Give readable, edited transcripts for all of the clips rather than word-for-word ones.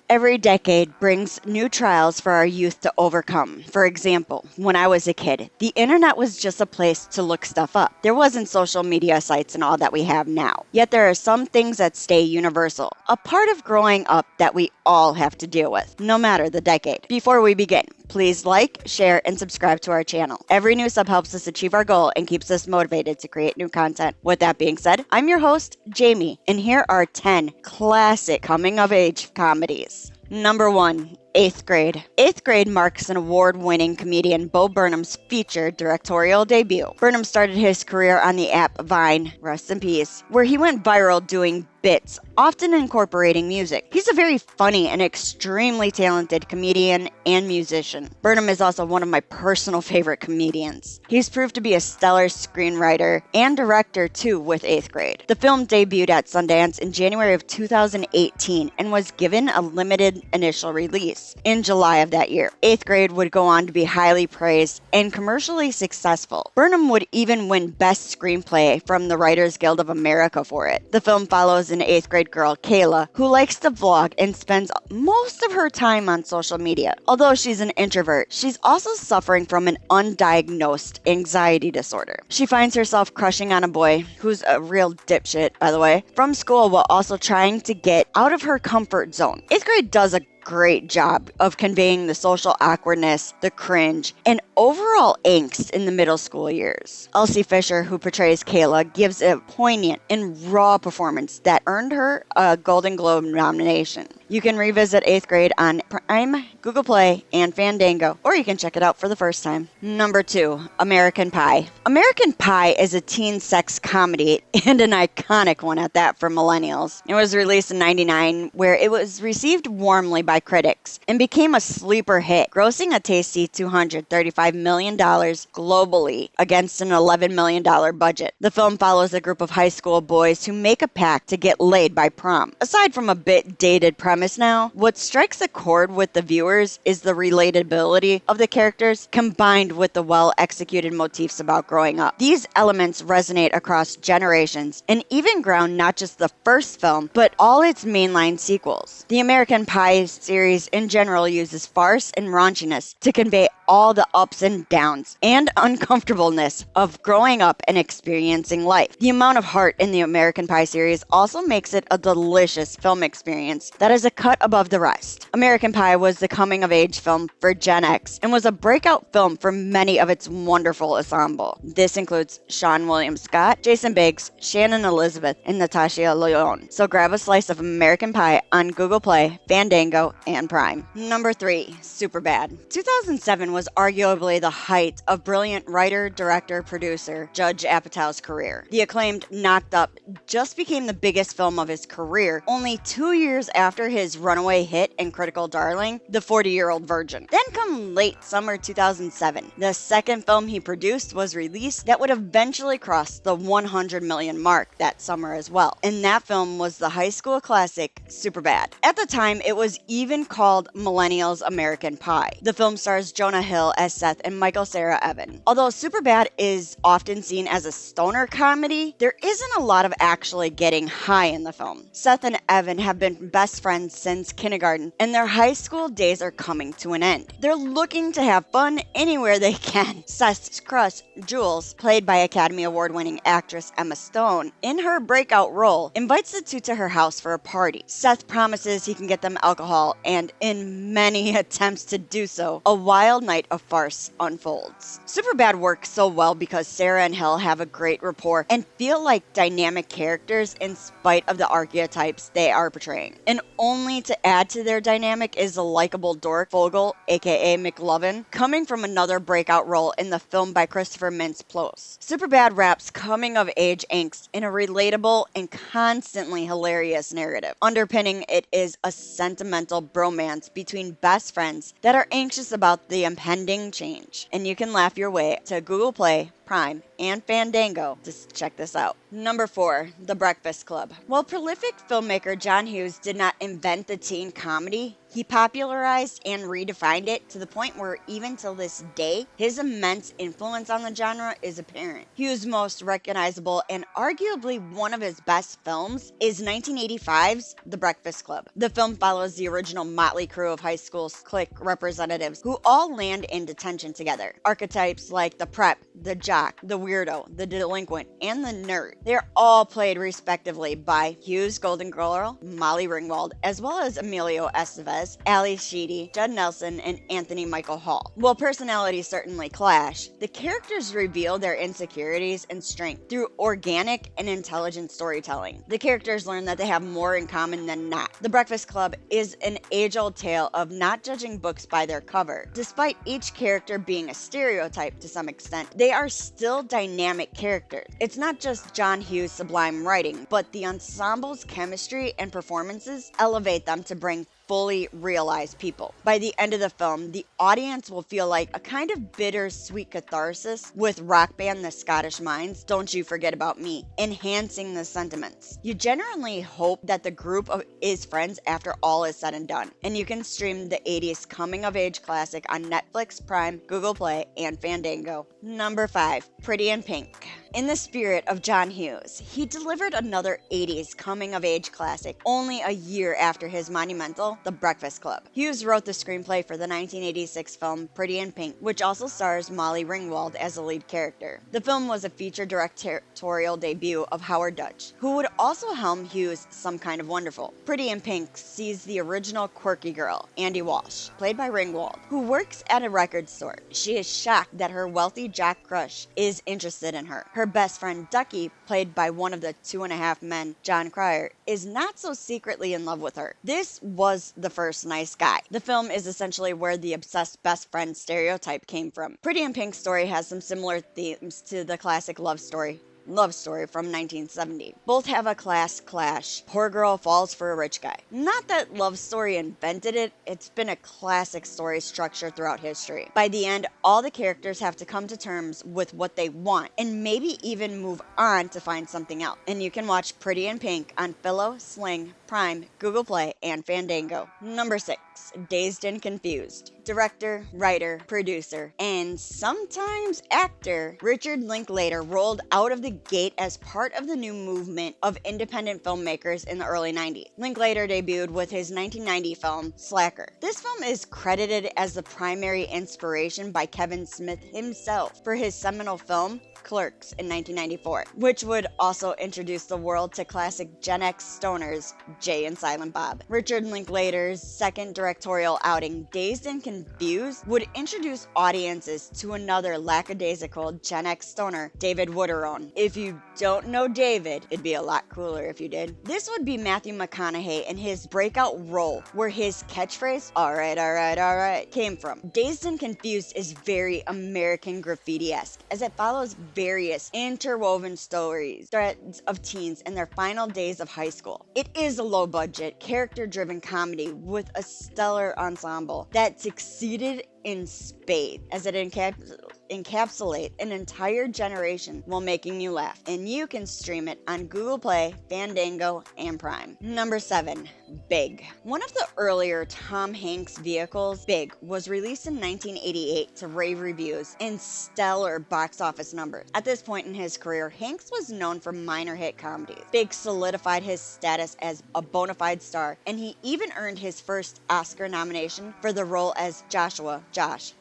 Every decade brings new trials for our youth to overcome. For example, when I was a kid, the internet was just a place to look stuff up. There wasn't social media sites and all that we have now. Yet there are some things that stay universal, a part of growing up that we all have to deal with, no matter the decade. Before we begin, please like, share, and subscribe to our channel. Every new sub helps us achieve our goal and keeps us motivated to create new content. With that being said, I'm your host, Jamie, and here are 10 classic coming of age comedies. Number 1. 8th Grade. 8th Grade marks an award-winning comedian Bo Burnham's featured directorial debut. Burnham started his career on the app Vine, rest in peace, where he went viral doing bits, often incorporating music. He's a very funny and extremely talented comedian and musician. Burnham is also one of my personal favorite comedians. He's proved to be a stellar screenwriter and director too with 8th Grade. The film debuted at Sundance in January of 2018 and was given a limited initial release in July of that year. 8th Grade would go on to be highly praised and commercially successful. Burnham would even win Best Screenplay from the Writers Guild of America for it. The film follows an 8th grade girl, Kayla, who likes to vlog and spends most of her time on social media. Although she's an introvert, she's also suffering from an undiagnosed anxiety disorder. She finds herself crushing on a boy, who's a real dipshit, by the way, from school while also trying to get out of her comfort zone. 8th Grade does a great job of conveying the social awkwardness, the cringe, and overall angst in the middle school years. Elsie Fisher, who portrays Kayla, gives a poignant and raw performance that earned her a Golden Globe nomination. You can revisit 8th Grade on Prime, Google Play, and Fandango, or you can check it out for the first time. Number 2, American Pie. American Pie is a teen sex comedy and an iconic one at that for millennials. It was released in '99, where it was received warmly by critics and became a sleeper hit, grossing a tasty $235 million globally against an $11 million budget. The film follows a group of high school boys who make a pact to get laid by prom. Aside from a bit dated premise now, what strikes a chord with the viewers is the relatability of the characters combined with the well-executed motifs about growing up. These elements resonate across generations and even ground not just the first film, but all its mainline sequels. The American Pie series in general uses farce and raunchiness to convey all the ups and downs and uncomfortableness of growing up and experiencing life. The amount of heart in the American Pie series also makes it a delicious film experience that is a cut above the rest. American Pie was the coming-of-age film for Gen X and was a breakout film for many of its wonderful ensemble. This includes Sean William Scott, Jason Biggs, Shannon Elizabeth, and Natasha Lyonne. So grab a slice of American Pie on Google Play, Fandango, and Prime. Number 3, Superbad. 2007 was arguably the height of brilliant writer, director, producer Judd Apatow's career. The acclaimed Knocked Up just became the biggest film of his career only 2 years after his runaway hit and critical darling, The 40-Year-Old Virgin. Then come late summer 2007, the second film he produced was released that would eventually cross the 100 million mark that summer as well. And that film was the high school classic Superbad. At the time, it was even called Millennials American Pie. The film stars Jonah Hill as Seth and Michael Cera Evan. Although Superbad is often seen as a stoner comedy, there isn't a lot of actually getting high in the film. Seth and Evan have been best friends since kindergarten, and their high school days are coming to an end. They're looking to have fun anywhere they can. Seth's crush, Jules, played by Academy Award-winning actress Emma Stone, in her breakout role, invites the two to her house for a party. Seth promises he can get them alcohol, and in many attempts to do so, a wild night of farce unfolds. Superbad works so well because Sarah and Hill have a great rapport and feel like dynamic characters in spite of the archetypes they are portraying. And only to add to their dynamic is the likable dork Fogel, aka McLovin, coming from another breakout role in the film by Christopher Mintz-Plasse. Superbad wraps coming-of-age angst in a relatable and constantly hilarious narrative. Underpinning it is a sentimental bromance between best friends that are anxious about the impending change. And you can laugh your way to Google Play, Prime, and Fandango to check this out. Number 4, The Breakfast Club. While prolific filmmaker John Hughes did not invent the teen comedy, He popularized and redefined it to the point where even till this day, his immense influence on the genre is apparent. Hugh's most recognizable and arguably one of his best films is 1985's The Breakfast Club. The film follows the original motley crew of high school clique representatives who all land in detention together. Archetypes like the prep, the jock, the weirdo, the delinquent, and the nerd. They're all played respectively by Hugh's Golden Girl, Molly Ringwald, as well as Emilio Estevez, Ali Sheedy, Judd Nelson, and Anthony Michael Hall. While personalities certainly clash, the characters reveal their insecurities and strength through organic and intelligent storytelling. The characters learn that they have more in common than not. The Breakfast Club is an age-old tale of not judging books by their cover. Despite each character being a stereotype to some extent, they are still dynamic characters. It's not just John Hughes' sublime writing, but the ensemble's chemistry and performances elevate them to bring fully realized people. By the end of the film, the audience will feel like a kind of bittersweet catharsis with rock band The Scottish Minds' Don't You Forget About Me, enhancing the sentiments. You genuinely hope that the group is friends after all is said and done, and you can stream the 80s coming of age classic on Netflix, Prime, Google Play, and Fandango. Number 5, Pretty in Pink. In the spirit of John Hughes, he delivered another 80s coming-of-age classic only a year after his monumental The Breakfast Club. Hughes wrote the screenplay for the 1986 film Pretty in Pink, which also stars Molly Ringwald as the lead character. The film was a feature directorial debut of Howard Dutch, who would also helm Hughes' Some Kind of Wonderful. Pretty in Pink sees the original quirky girl, Andy Walsh, played by Ringwald, who works at a record store. She is shocked that her wealthy jock crush is interested in her. Her best friend Ducky, played by one of the Two and a Half Men, John Cryer, is not so secretly in love with her. This was the first nice guy. The film is essentially where the obsessed best friend stereotype came from. Pretty in Pink's story has some similar themes to the classic love story from 1970. Both have a class clash. Poor girl falls for a rich guy. Not that Love Story invented it, it's been a classic story structure throughout history. By the end, all the characters have to come to terms with what they want and maybe even move on to find something else. And you can watch Pretty in Pink on Philo, Sling, Prime, Google Play, and Fandango. Number 6, Dazed and Confused. Director, writer, producer, and sometimes actor Richard Linklater rolled out of the gate as part of the new movement of independent filmmakers in the early 90s. Linklater debuted with his 1990 film Slacker. This film is credited as the primary inspiration by Kevin Smith himself for his seminal film Clerks in 1994, which would also introduce the world to classic Gen X stoners Jay and Silent Bob. Richard Linklater's second directorial outing, Dazed and Confused, would introduce audiences to another lackadaisical Gen X stoner, David Wooderone. If you don't know David, it'd be a lot cooler if you did. This would be Matthew McConaughey in his breakout role, where his catchphrase, alright, came from. Dazed and Confused is very American Graffiti-esque, as it follows various interwoven stories, threads of teens in their final days of high school. It is a low-budget, character-driven comedy with a stellar ensemble that succeeded in spades, as it encapsulates an entire generation while making you laugh. And you can stream it on Google Play, Fandango, and Prime. Number 7, Big. One of the earlier Tom Hanks vehicles, Big, was released in 1988 to rave reviews and stellar box office numbers. At this point in his career, Hanks was known for minor hit comedies. Big solidified his status as a bona fide star, and he even earned his first Oscar nomination for the role as Josh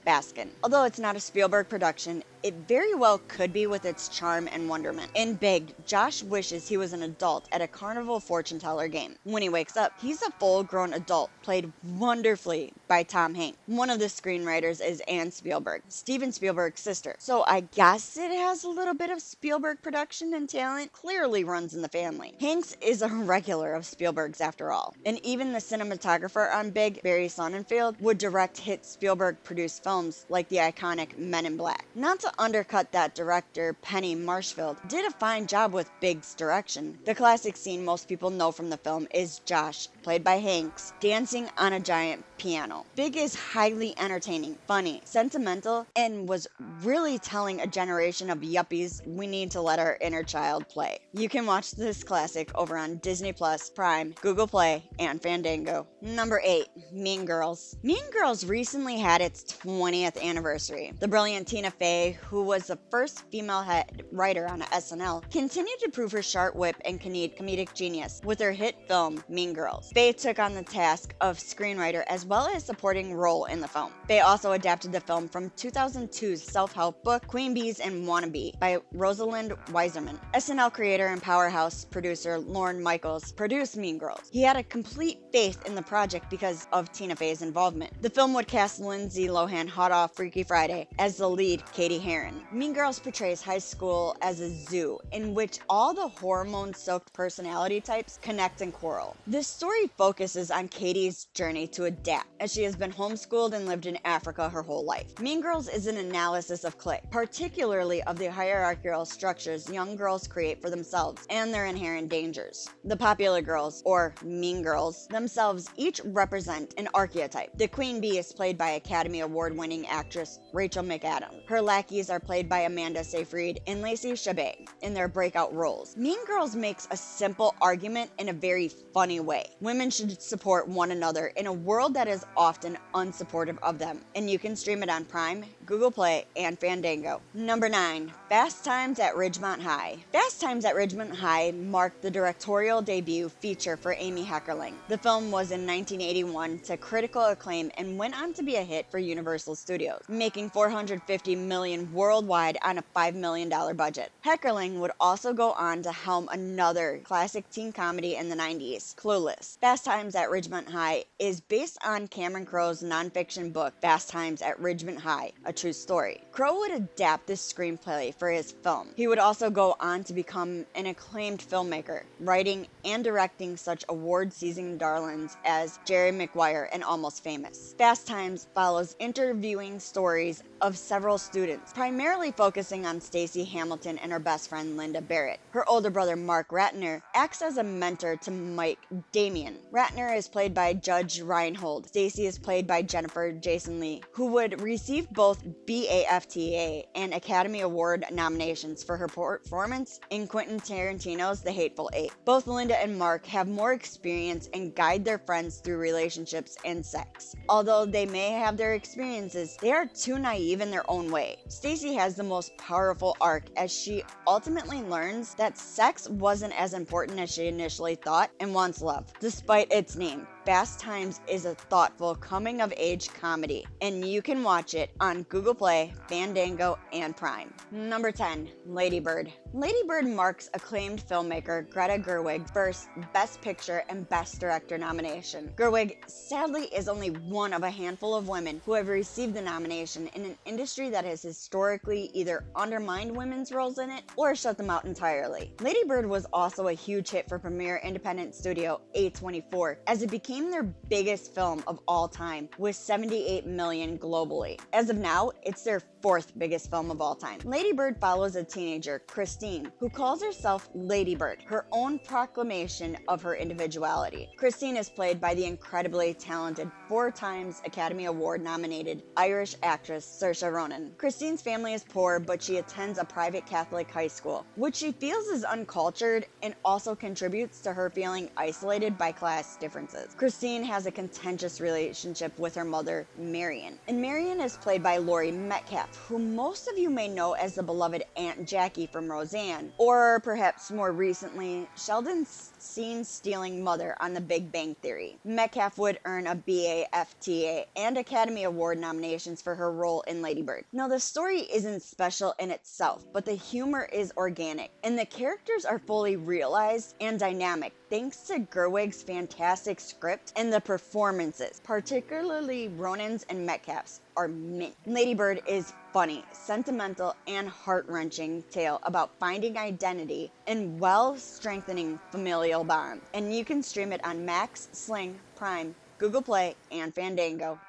Baskin. Although it's not a Spielberg production, it very well could be with its charm and wonderment. In Big, Josh wishes he was an adult at a carnival fortune teller game. When he wakes up, he's a full-grown adult, played wonderfully by Tom Hanks. One of the screenwriters is Anne Spielberg, Steven Spielberg's sister. So I guess it has a little bit of Spielberg production and talent. Clearly runs in the family. Hanks is a regular of Spielberg's after all. And even the cinematographer on Big, Barry Sonnenfeld, would direct hit Spielberg-produced films like the iconic Men in Black. Not to undercut that director, Penny Marshfield, did a fine job with Big's direction. The classic scene most people know from the film is Josh, played by Hanks, dancing on a giant piano. Big is highly entertaining, funny, sentimental, and was really telling a generation of yuppies we need to let our inner child play. You can watch this classic over on Disney Plus, Prime, Google Play, and Fandango. Number 8, Mean Girls. Mean Girls recently had its 20th anniversary. The brilliant Tina Fey, who was the first female head writer on SNL, continued to prove her sharp wit and comedic genius with her hit film Mean Girls. Fey took on the task of screenwriter as well as supporting role in the film. Fey also adapted the film from 2002's self-help book Queen Bees and Wannabe by Rosalind Wiseman. SNL creator and powerhouse producer Lorne Michaels produced Mean Girls. He had a complete faith in the project because of Tina Fey's involvement. The film would cast Lindsay Lohan hot off Freaky Friday as the lead, Katie Heron. Mean Girls portrays high school as a zoo in which all the hormone-soaked personality types connect and quarrel. This story focuses on Katie's journey to adapt, as she has been homeschooled and lived in Africa her whole life. Mean Girls is an analysis of clique, particularly of the hierarchical structures young girls create for themselves and their inherent dangers. The popular girls, or Mean Girls, themselves each represent an archetype. The Queen Bee is played by Academy Award-winning actress Rachel McAdams. Her lackeys are played by Amanda Seyfried and Lacey Chabert in their breakout roles. Mean Girls makes a simple argument in a very funny way. Women should support one another in a world that is often unsupportive of them, and you can stream it on Prime, Google Play, and Fandango. Number 9, Fast Times at Ridgemont High. Fast Times at Ridgemont High marked the directorial debut feature for Amy Heckerling. The film was in 1981 to critical acclaim and went on to be a hit for Universal Studios, making $450 million worldwide on a $5 million budget. Heckerling would also go on to helm another classic teen comedy in the 90s, Clueless. Fast Times at Ridgemont High is based on Cameron Crowe's nonfiction book, Fast Times at Ridgemont High, a true story. Crowe would adapt this screenplay for his film. He would also go on to become an acclaimed filmmaker, writing and directing such award-season darlings as Jerry Maguire and Almost Famous. Fast Times follows interviewing stories of several students, primarily focusing on Stacey Hamilton and her best friend Linda Barrett. Her older brother Mark Ratner acts as a mentor to Mike Damien. Ratner is played by Judge Reinhold. Stacey is played by Jennifer Jason Leigh, who would receive both BAFTA and Academy Award nominations for her performance in Quentin Tarantino's The Hateful Eight. Both Linda and Mark have more experience and guide their friends through relationships and sex. Although they may have their experiences, they are too naive in their own way. Stacey has the most powerful arc as she ultimately learns that sex wasn't as important as she initially thought and wants love, despite its name. Fast Times is a thoughtful coming-of-age comedy, and you can watch it on Google Play, Fandango, and Prime. Number 10, Lady Bird. Lady Bird marks acclaimed filmmaker Greta Gerwig's first Best Picture and Best Director nomination. Gerwig sadly is only one of a handful of women who have received the nomination in an industry that has historically either undermined women's roles in it or shut them out entirely. Lady Bird was also a huge hit for premier independent studio A24, as it became their biggest film of all time with $78 million globally. As of now, it's their fourth biggest film of all time. Lady Bird follows a teenager, Christine, who calls herself Lady Bird, her own proclamation of her individuality. Christine is played by the incredibly talented 4 times Academy Award nominated Irish actress Saoirse Ronan. Christine's family is poor, but she attends a private Catholic high school, which she feels is uncultured and also contributes to her feeling isolated by class differences. Christine has a contentious relationship with her mother, Marion, and Marion is played by Laurie Metcalf, who most of you may know as the beloved Aunt Jackie from Roseanne, or perhaps more recently, Sheldon's scene-stealing mother on The Big Bang Theory. Metcalf would earn a BAFTA and Academy Award nominations for her role in Lady Bird. Now, the story isn't special in itself, but the humor is organic, and the characters are fully realized and dynamic thanks to Gerwig's fantastic script and the performances, particularly Ronan's and Metcalf's, are mint. Lady Bird is funny, sentimental, and heart-wrenching tale about finding identity and strengthening familial bonds. And you can stream it on Max, Sling, Prime, Google Play, and Fandango.